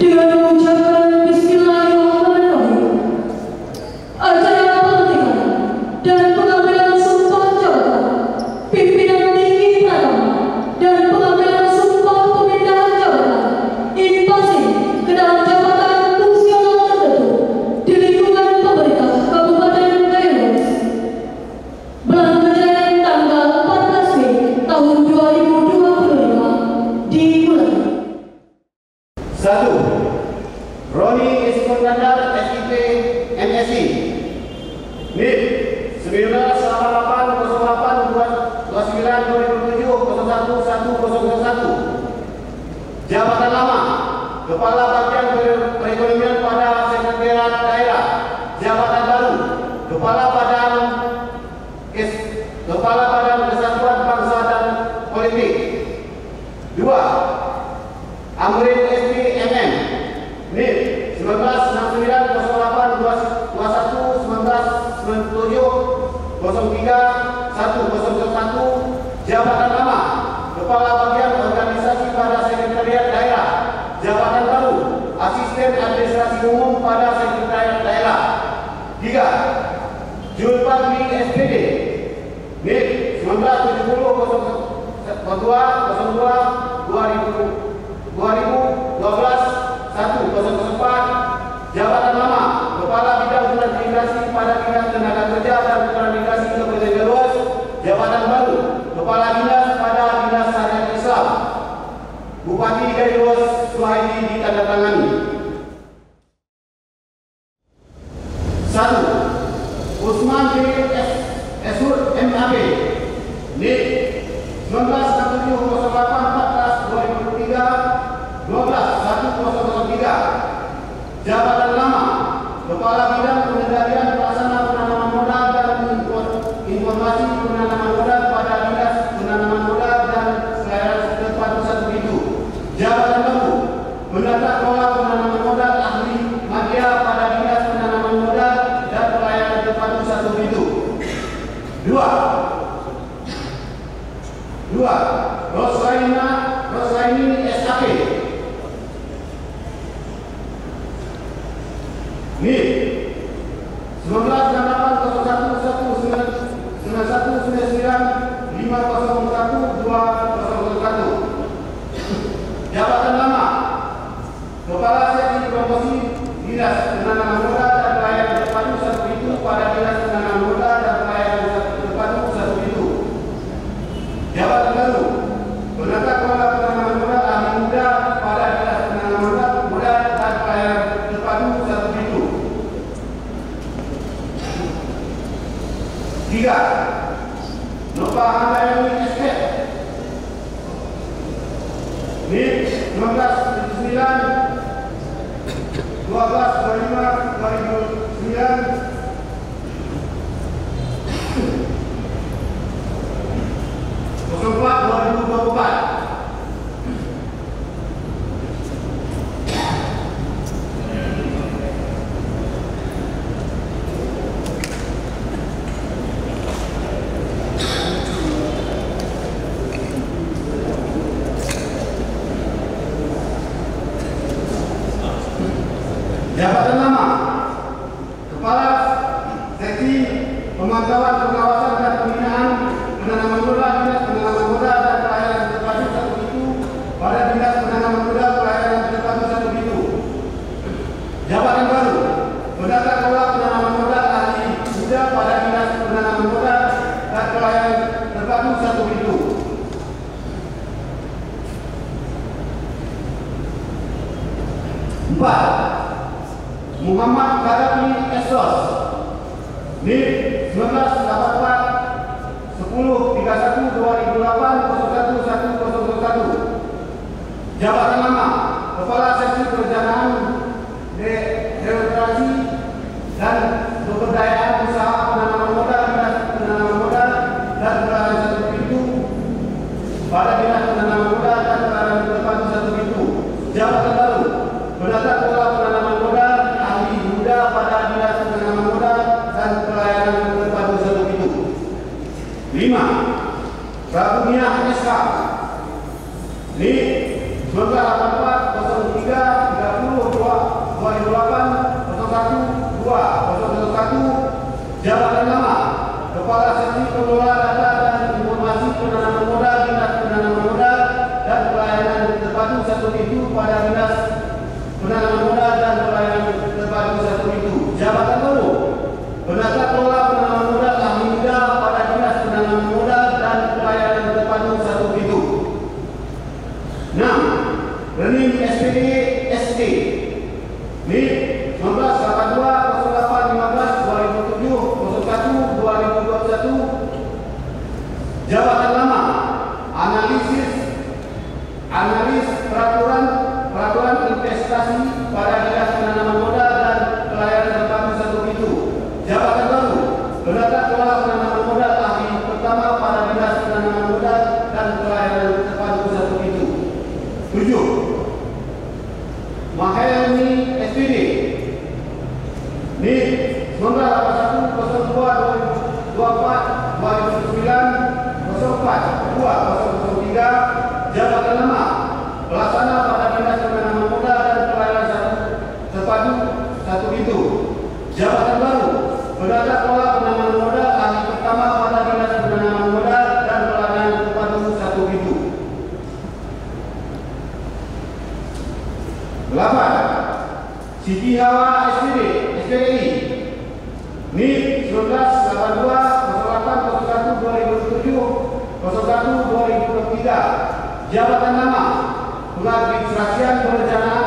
Dengan mengucapkan Bismillahirrahmanirrahim, acara pelantikan dan pengambilan sumpah jabatan pimpinan tinggi pertama dan pengambilan sumpah pemindahan jabatan invasi ke dalam jabatan fungsional tertentu di lingkungan pemerintah Kabupaten Kairos berlangsung tanggal 14 Mei tahun 2025 dimulai. 1. Roni Iskandar SIP MSc NIP 1908-29-2007-01-101. Jabatan lama Kepala Bagian Perekonomian pada Sekretariat Daerah. Jabatan baru Kepala Badan Kesatuan Bangsa dan Politik. 2. Amrin SP MM NIP 1908-21-21-97-03-101. Jabatan lama Kepala Bagian Organisasi pada Sekretariat Daerah. Jabatan baru Asisten Administrasi Umum pada Sekretariat Daerah. 3. Julfadli SPD NIP 1970-02-2012-104. Jabatan lama Kepala Bidang Transmigrasi pada Dinas Tenaga Kerja dan Transmigrasi Kabupaten Luas. Jabatan baru Kepala Dinas pada Dinas Syariat Islam. Bupati Kairos Suhaili ditandatangani. 1. Usman bin Esur MAB NIP 1908-14-2003-12-1003. Jabatan lama Kepala Bidang Pengendalian Pelaksana Penanaman Modal dan Informasi Penanaman Modal pada Dinas Penanaman Modal dan Pelayanan Setempat Pusat Begitu. Jabatan baru Penata Kelola Penanaman Modal Ahli Media pada Dinas Penanaman Modal dan Pelayanan Setempat Pusat Begitu. 2. Roslaini SAP NIP 1908-91-99-501-201. Jabatan lama Kepala Seksi Promosi Dinas Penanaman Modal dan Pelayanan Setempat Pusat Begitu pada Dinas Penanaman Modal dan Pelayanan Setempat Pusat Begitu. Jabatan baru Penata Kelola Penanaman Modal Ahli Muda pada Dinas Penanaman Modal dan Pelayanan Setempat Pusat Begitu. 3. Nova Handayani SK NIP 19-12-2009-04-2024. Jabatan lama Kepala Seksi Pemantauan Pengawasan dan Pembinaan Penanaman Modal Dinas Penanaman Modal dan Pelayanan Setempat Pusat Begitu pada Dinas Penanaman Modal Pelayanan Setempat Pusat Begitu. Jabatan baru Penata Kelola Penanaman Modal Ahli Muda pada Dinas Penanaman Modal dan Pelayanan Setempat Pusat Begitu. 4. Muhammad Gaddafi Esos NIP 1908-10-31-2008-01-101. Jabatan lama Kepala Seksi Perencanaan Demokrasi dan Pemberdayaan Usaha Penanaman Modal Dinas Penanaman Modal dan Pelayanan Setempat Begitu pada Dinas Penanaman Modal dan Pelayanan Setempat Pusat Begitu. Jabatan baru Penata Kelola Penanaman Modal Ahli Muda pada Dinas Penanaman Modal dan Pelayanan Setempat Pusat Begitu. 5. Prabunia SK NIP 1984-03-30 NIP 1982-08-15-2007-01-2021 jabatan lama analis peraturan investasi pada dinas penanaman modal dan pelayanan terpadu satu itu. Jabatan baru penata kelola penanaman modal ahli pertama pada dinas penanaman modal dan pelayanan terpadu satu itu. 7. Mahelmi SPD NIP 1981-02-24-2009-04-2003 jabatan lama pelaksana pada dinas penanaman modal dan pelayanan terpadu satu itu. Jabatan baru penata kelola penanaman modal ahli pertama pada dinas penanaman modal dan pelayanan terpadu satu itu. 8. Siti Hawa SPDI NIP 1982-08-01-2007-01-2023 jabatan nama pengadministrasian perencanaan